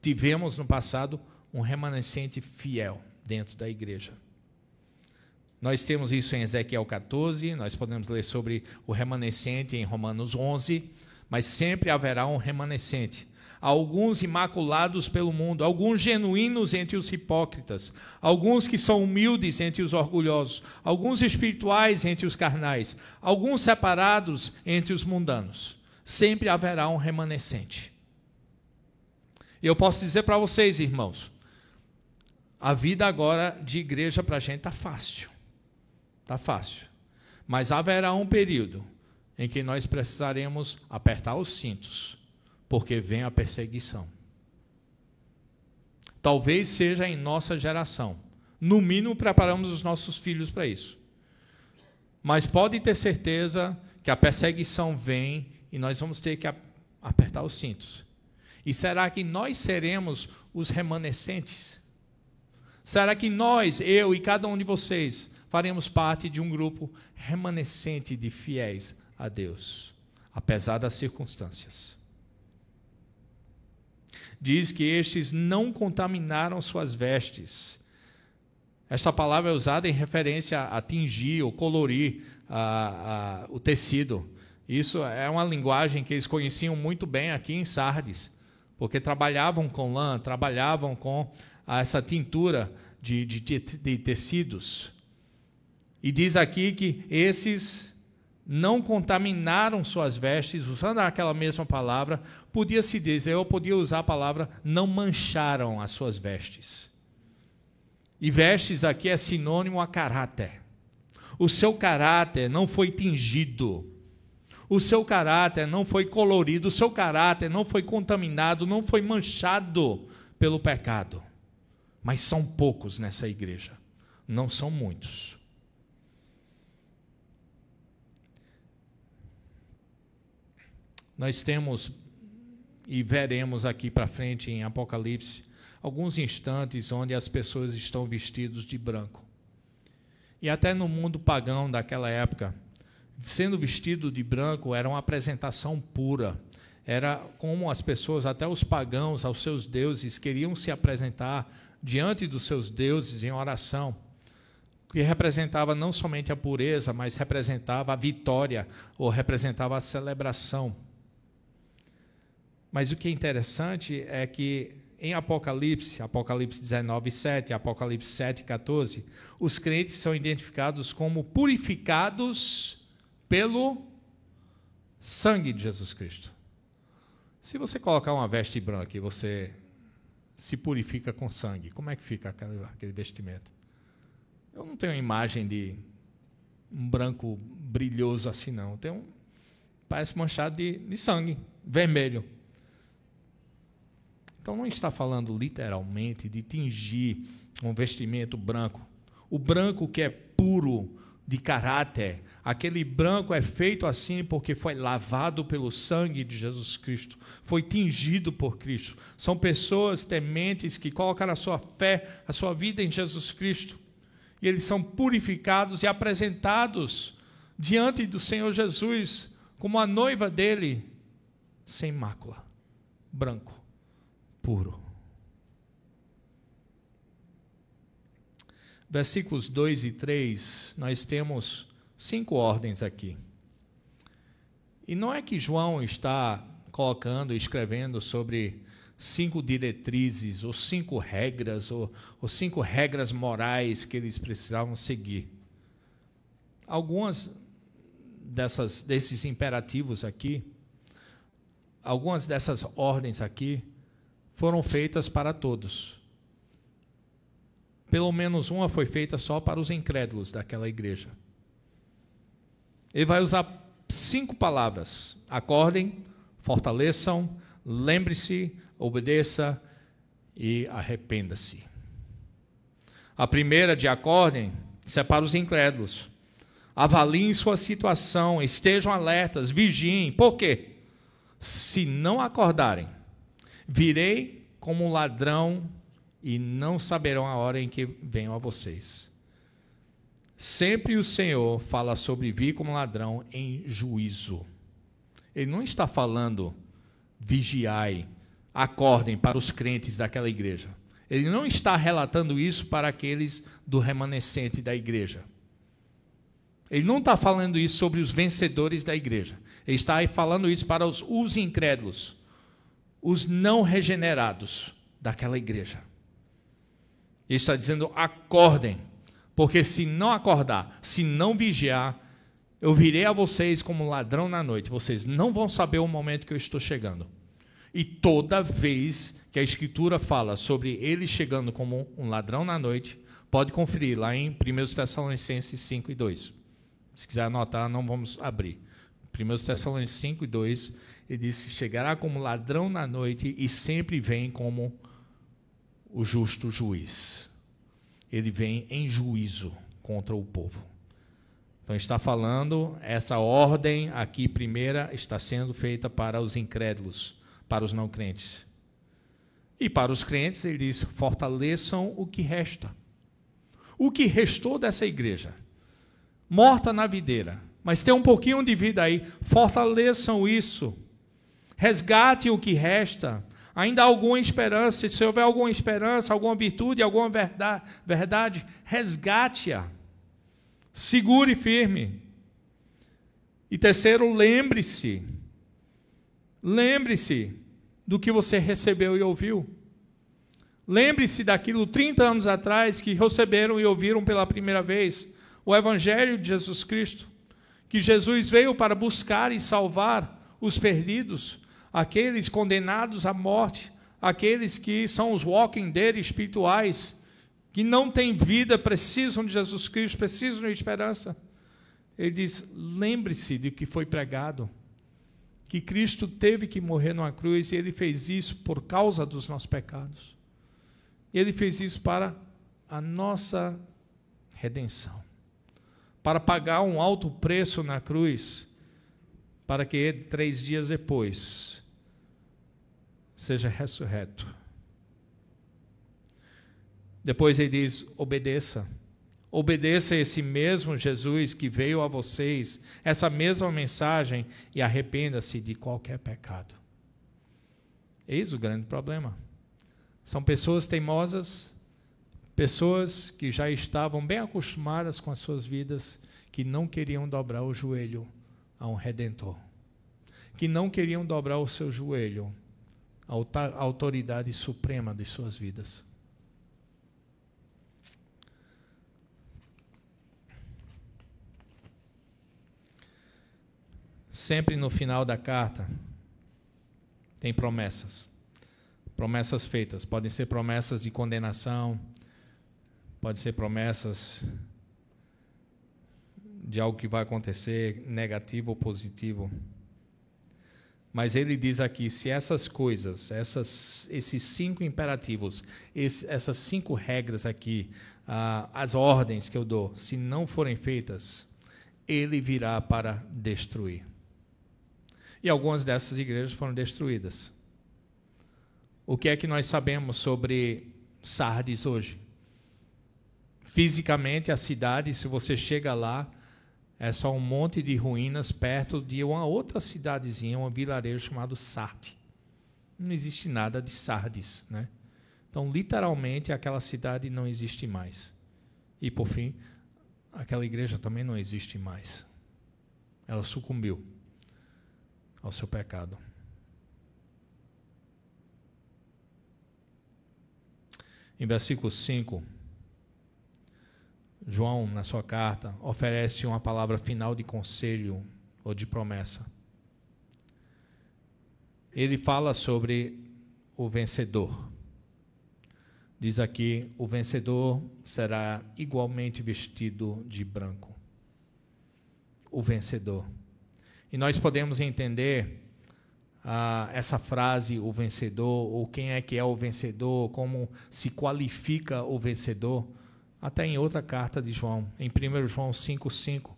tivemos no passado, um remanescente fiel dentro da igreja. Nós temos isso em Ezequiel 14, nós podemos ler sobre o remanescente em Romanos 11, mas sempre haverá um remanescente. Alguns imaculados pelo mundo, alguns genuínos entre os hipócritas, alguns que são humildes entre os orgulhosos, alguns espirituais entre os carnais, alguns separados entre os mundanos. Sempre haverá um remanescente. E eu posso dizer para vocês, irmãos, a vida agora de igreja para a gente está fácil. Está fácil. Mas haverá um período em que nós precisaremos apertar os cintos, porque vem a perseguição. Talvez seja em nossa geração. No mínimo, preparamos os nossos filhos para isso. Mas pode ter certeza que a perseguição vem e nós vamos ter que apertar os cintos. E será que nós seremos os remanescentes? Será que nós, eu e cada um de vocês, faremos parte de um grupo remanescente de fiéis a Deus, apesar das circunstâncias? Diz que estes não contaminaram suas vestes. Esta palavra é usada em referência a tingir ou colorir o tecido. Isso é uma linguagem que eles conheciam muito bem aqui em Sardes, porque trabalhavam com lã, trabalhavam com essa tintura de tecidos. E diz aqui que esses não contaminaram suas vestes, usando aquela mesma palavra, podia-se dizer, eu podia usar a palavra, não mancharam as suas vestes. E vestes aqui é sinônimo a caráter. O seu caráter não foi tingido, o seu caráter não foi colorido, o seu caráter não foi contaminado, não foi manchado pelo pecado. Mas são poucos nessa igreja, não são muitos. Nós temos e veremos aqui para frente em Apocalipse alguns instantes onde as pessoas estão vestidas de branco. E até no mundo pagão daquela época, sendo vestido de branco era uma apresentação pura. Era como as pessoas, até os pagãos, aos seus deuses, queriam se apresentar diante dos seus deuses em oração, que representava não somente a pureza, mas representava a vitória, ou representava a celebração. Mas o que é interessante é que em Apocalipse 19:7, Apocalipse 7:14, os crentes são identificados como purificados pelo sangue de Jesus Cristo. Se você colocar uma veste branca e você se purifica com sangue, como é que fica aquele vestimento? Eu não tenho uma imagem de um branco brilhoso assim, não. Parece manchado de sangue, vermelho. Então não está falando literalmente de tingir um vestimento branco. O branco que é puro de caráter, aquele branco é feito assim porque foi lavado pelo sangue de Jesus Cristo, foi tingido por Cristo. São pessoas tementes que colocaram a sua fé, a sua vida em Jesus Cristo. E eles são purificados e apresentados diante do Senhor Jesus como a noiva dele, sem mácula, branco, puro. Versículos 2 e 3, nós temos 5 ordens aqui. E não é que João está colocando, escrevendo sobre 5 diretrizes, ou 5 regras, ou 5 regras morais que eles precisavam seguir. Algumas desses imperativos aqui, algumas dessas ordens aqui, foram feitas para todos. Pelo menos uma foi feita só para os incrédulos daquela igreja. Ele vai usar 5 palavras: acordem, fortaleçam, lembre-se, obedeça e arrependa-se. A primeira de acordem, isso é para os incrédulos. Avaliem sua situação, estejam alertas, vigiem. Por quê? Se não acordarem, virei como um ladrão e não saberão a hora em que venho a vocês. Sempre o Senhor fala sobre vir como ladrão em juízo. Ele não está falando vigiai, acordem para os crentes daquela igreja. Ele não está relatando isso para aqueles do remanescente da igreja. Ele não está falando isso sobre os vencedores da igreja. Ele está falando isso para os incrédulos, os não regenerados daquela igreja. Ele está dizendo, acordem, porque se não acordar, se não vigiar, eu virei a vocês como ladrão na noite. Vocês não vão saber o momento que eu estou chegando. E toda vez que a Escritura fala sobre ele chegando como um ladrão na noite, pode conferir lá em 1 Tessalonicenses 5:2. Se quiser anotar, não vamos abrir. 1 Tessalonicenses 5:2, ele diz que chegará como ladrão na noite e sempre vem como o justo juiz. Ele vem em juízo contra o povo. Então está falando, essa ordem aqui primeira está sendo feita para os incrédulos, para os não crentes. E para os crentes ele diz, fortaleçam o que resta. O que restou dessa igreja, morta na videira, mas tem um pouquinho de vida aí, fortaleçam isso. Resgate o que resta. Ainda há alguma esperança, se houver alguma esperança, alguma virtude, alguma verdade, resgate-a. Segure firme. E terceiro, lembre-se do que você recebeu e ouviu. Lembre-se daquilo 30 anos atrás que receberam e ouviram pela primeira vez, o Evangelho de Jesus Cristo, que Jesus veio para buscar e salvar os perdidos, aqueles condenados à morte, aqueles que são os walking dead espirituais, que não têm vida, precisam de Jesus Cristo, precisam de esperança. Ele diz, lembre-se de que foi pregado, que Cristo teve que morrer numa cruz, e Ele fez isso por causa dos nossos pecados. Ele fez isso para a nossa redenção, para pagar um alto preço na cruz, para que Ele, 3 dias depois, seja ressurreto. Depois ele diz, obedeça a esse mesmo Jesus que veio a vocês, essa mesma mensagem, e arrependa-se de qualquer pecado. Eis o grande problema. São pessoas teimosas, pessoas que já estavam bem acostumadas com as suas vidas, que não queriam dobrar o joelho a um Redentor, que não queriam dobrar o seu joelho à autoridade suprema de suas vidas. Sempre no final da carta tem promessas. Promessas feitas. Podem ser promessas de condenação, podem ser promessas de algo que vai acontecer, negativo ou positivo. Mas ele diz aqui, se essas coisas, esses 5 imperativos, essas 5 regras aqui, as ordens que eu dou, se não forem feitas, ele virá para destruir. E algumas dessas igrejas foram destruídas. O que é que nós sabemos sobre Sardes hoje? Fisicamente, a cidade, se você chega lá, é só um monte de ruínas perto de uma outra cidadezinha, um vilarejo chamado Sardes. Não existe nada de Sardes, né? Então, literalmente, aquela cidade não existe mais. E, por fim, aquela igreja também não existe mais. Ela sucumbiu ao seu pecado. Em versículo 5, João, na sua carta, oferece uma palavra final de conselho ou de promessa. Ele fala sobre o vencedor. Diz aqui, o vencedor será igualmente vestido de branco. O vencedor. E nós podemos entender essa frase, o vencedor, ou quem é que é o vencedor, como se qualifica o vencedor, até em outra carta de João, em 1 João 5,5.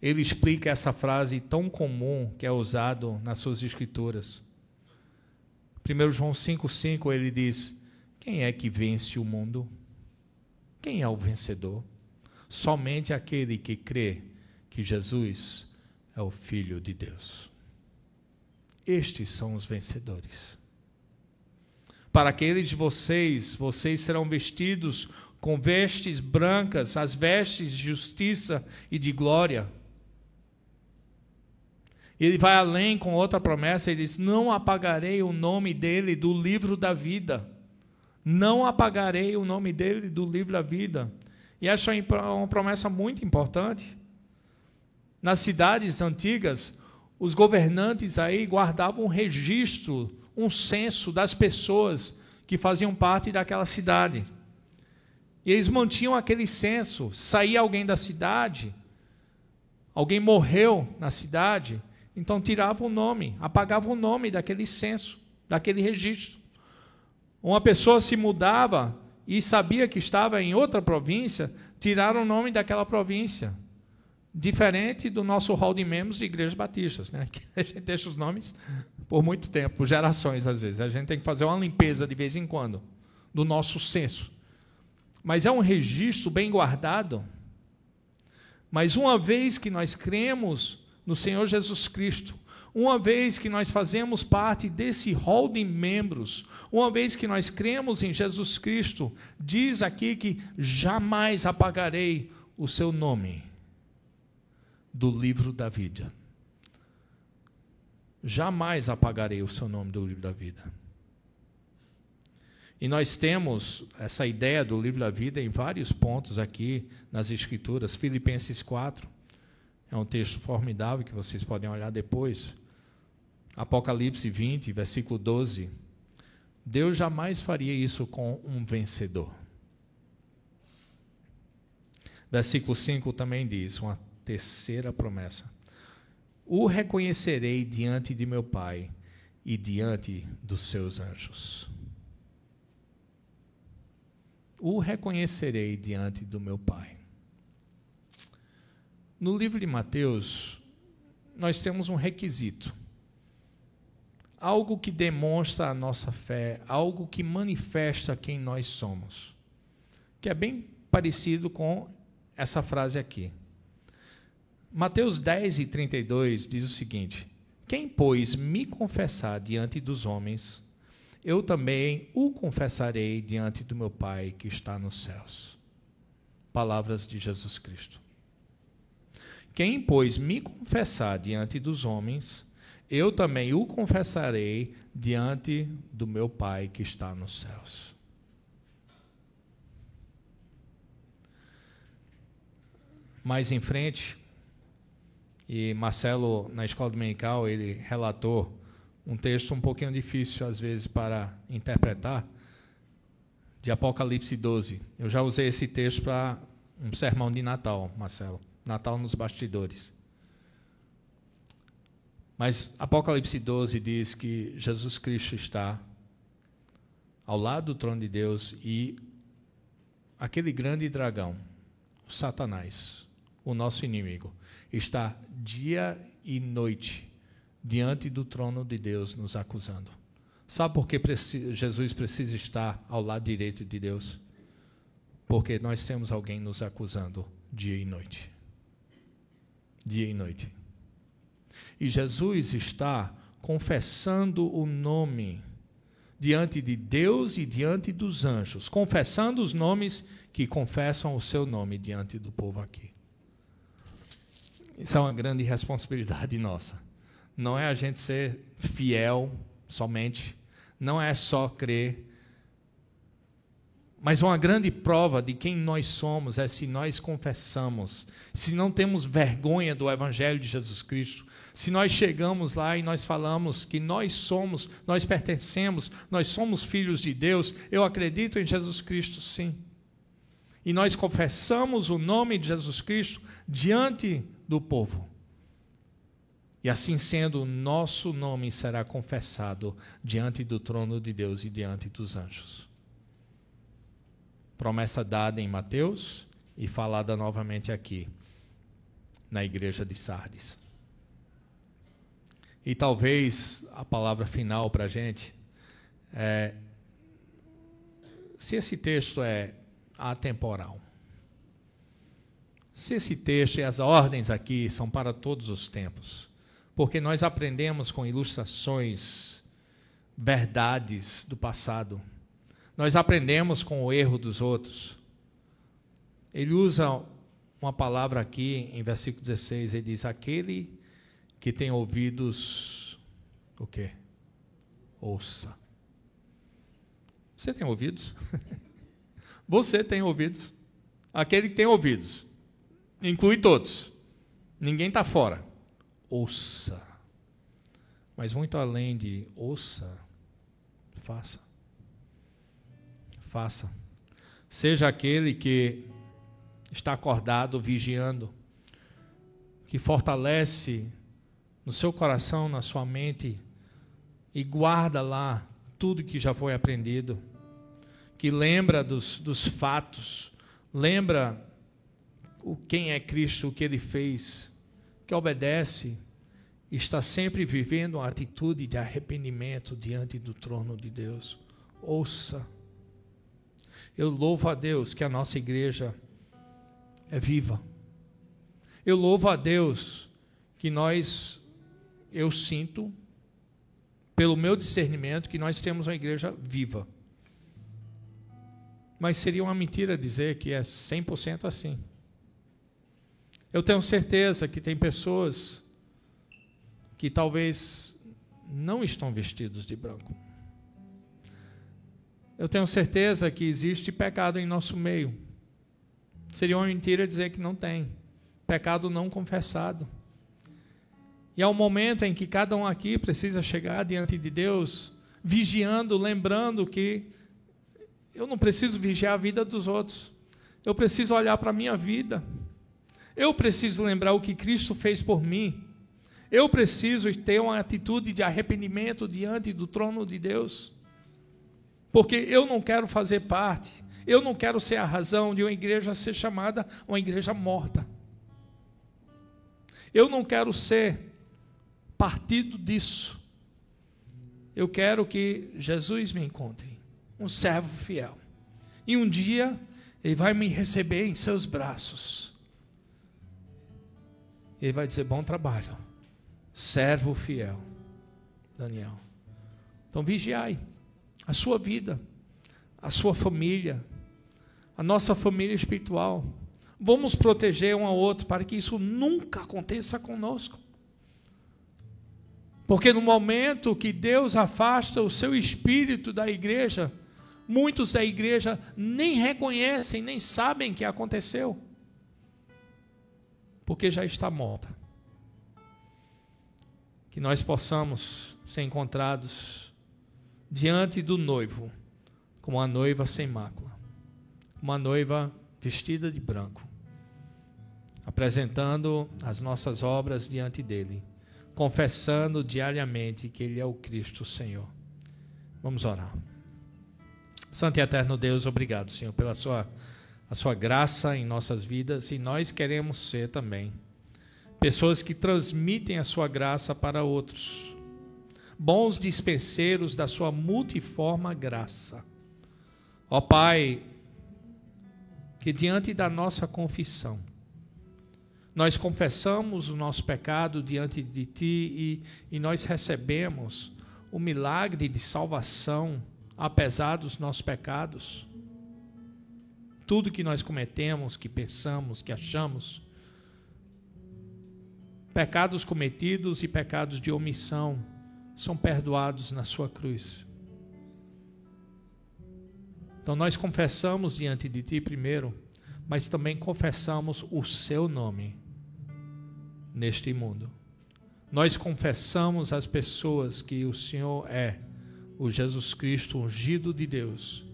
Ele explica essa frase tão comum que é usado nas suas escrituras. 1 João 5,5 ele diz, quem é que vence o mundo? Quem é o vencedor? Somente aquele que crê que Jesus é o Filho de Deus. Estes são os vencedores. Para aqueles de vocês serão vestidos com vestes brancas, as vestes de justiça e de glória. Ele vai além com outra promessa, ele diz, não apagarei o nome dele do livro da vida. Não apagarei o nome dele do livro da vida. E essa é uma promessa muito importante. Nas cidades antigas, os governantes aí guardavam um registro, um censo das pessoas que faziam parte daquela cidade. E eles mantinham aquele censo. Saía alguém da cidade, alguém morreu na cidade, então tiravam o nome, apagavam o nome daquele censo, daquele registro. Uma pessoa se mudava e sabia que estava em outra província, tiraram o nome daquela província. Diferente do nosso hall de membros de igrejas batistas, né? Que a gente deixa os nomes por muito tempo, por gerações às vezes. A gente tem que fazer uma limpeza de vez em quando do nosso censo. Mas é um registro bem guardado. Mas uma vez que nós cremos no Senhor Jesus Cristo, uma vez que nós fazemos parte desse hall de membros, uma vez que nós cremos em Jesus Cristo, diz aqui que jamais apagarei o seu nome do livro da vida. Jamais apagarei o seu nome do livro da vida. E nós temos essa ideia do livro da vida em vários pontos aqui nas Escrituras. Filipenses 4 é um texto formidável que vocês podem olhar depois. Apocalipse 20, versículo 12. Deus jamais faria isso com um vencedor. Versículo 5 também diz, uma terceira promessa. O reconhecerei diante de meu Pai e diante dos seus anjos. O reconhecerei diante do meu Pai. No livro de Mateus, nós temos um requisito. Algo que demonstra a nossa fé, algo que manifesta quem nós somos. Que é bem parecido com essa frase aqui. Mateus 10 e 32 diz o seguinte: quem, pois, me confessar diante dos homens, eu também o confessarei diante do meu Pai que está nos céus. Palavras de Jesus Cristo. Quem, pois, me confessar diante dos homens, eu também o confessarei diante do meu Pai que está nos céus. Mais em frente, e Marcelo, na escola dominical, ele relatou um texto um pouquinho difícil, às vezes, para interpretar, de Apocalipse 12. Eu já usei esse texto para um sermão de Natal, Marcelo. Natal nos bastidores. Mas Apocalipse 12 diz que Jesus Cristo está ao lado do trono de Deus e aquele grande dragão, o Satanás, o nosso inimigo, está dia e noite diante do trono de Deus nos acusando. Sabe por que Jesus precisa estar ao lado direito de Deus? Porque nós temos alguém nos acusando dia e noite. Dia e noite. E Jesus está confessando o nome diante de Deus e diante dos anjos, confessando os nomes que confessam o seu nome diante do povo aqui. Isso é uma grande responsabilidade nossa. Não é a gente ser fiel somente, não é só crer, mas uma grande prova de quem nós somos é se nós confessamos, se não temos vergonha do Evangelho de Jesus Cristo, se nós chegamos lá e nós falamos que nós somos, nós pertencemos, nós somos filhos de Deus, eu acredito em Jesus Cristo, sim. E nós confessamos o nome de Jesus Cristo diante do povo. E assim sendo, o nosso nome será confessado diante do trono de Deus e diante dos anjos. Promessa dada em Mateus e falada novamente aqui, na igreja de Sardes. E talvez a palavra final para a gente é, se esse texto é atemporal, se esse texto e as ordens aqui são para todos os tempos, porque nós aprendemos com ilustrações, verdades do passado, nós aprendemos com o erro dos outros. Ele usa uma palavra aqui em versículo 16, ele diz, aquele que tem ouvidos, o quê? Ouça. Você tem ouvidos? Você tem ouvidos? Aquele que tem ouvidos, inclui todos, ninguém está fora. Ouça. Mas muito além de ouça, faça. Faça. Seja aquele que está acordado, vigiando, que fortalece no seu coração, na sua mente, e guarda lá tudo que já foi aprendido, que lembra dos fatos, lembra quem é Cristo, o que Ele fez, que obedece, está sempre vivendo uma atitude de arrependimento diante do trono de Deus. Ouça. Eu louvo a Deus que a nossa igreja é viva. Eu louvo a Deus que eu sinto, pelo meu discernimento, que nós temos uma igreja viva. Mas seria uma mentira dizer que é 100% assim. Eu tenho certeza que tem pessoas que talvez não estão vestidos de branco. Eu tenho certeza que existe pecado em nosso meio. Seria uma mentira dizer que não tem. Pecado não confessado. E há um momento em que cada um aqui precisa chegar diante de Deus, vigiando, lembrando que eu não preciso vigiar a vida dos outros. Eu preciso olhar para a minha vida. Eu preciso lembrar o que Cristo fez por mim. Eu preciso ter uma atitude de arrependimento diante do trono de Deus. Porque eu não quero fazer parte, eu não quero ser a razão de uma igreja ser chamada uma igreja morta. Eu não quero ser partido disso. Eu quero que Jesus me encontre, um servo fiel. E um dia Ele vai me receber em seus braços. Ele vai dizer: bom trabalho, servo fiel, Daniel. Então vigiai a sua vida, a sua família, a nossa família espiritual. Vamos proteger um ao outro para que isso nunca aconteça conosco. Porque no momento que Deus afasta o seu espírito da igreja, muitos da igreja nem reconhecem, nem sabem que aconteceu. Porque já está morta. Que nós possamos ser encontrados diante do noivo, como uma noiva sem mácula, uma noiva vestida de branco, apresentando as nossas obras diante dele, confessando diariamente que Ele é o Cristo, o Senhor. Vamos orar. Santo e eterno Deus, obrigado, Senhor, pela a sua graça em nossas vidas, e nós queremos ser também pessoas que transmitem a sua graça para outros, bons dispenseiros da sua multiforme graça. Ó Pai, que diante da nossa confissão, nós confessamos o nosso pecado diante de Ti e nós recebemos o milagre de salvação, apesar dos nossos pecados. Tudo que nós cometemos, que pensamos, que achamos, pecados cometidos e pecados de omissão, são perdoados na sua cruz. Então nós confessamos diante de Ti primeiro, mas também confessamos o Seu nome neste mundo. Nós confessamos às pessoas que o Senhor é o Jesus Cristo, ungido de Deus,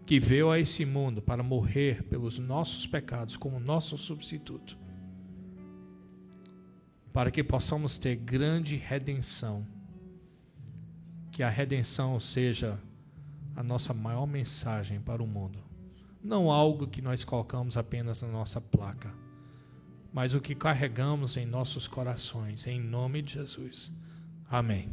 que veio a esse mundo para morrer pelos nossos pecados como nosso substituto, para que possamos ter grande redenção, que a redenção seja a nossa maior mensagem para o mundo, não algo que nós colocamos apenas na nossa placa, mas o que carregamos em nossos corações, em nome de Jesus. Amém.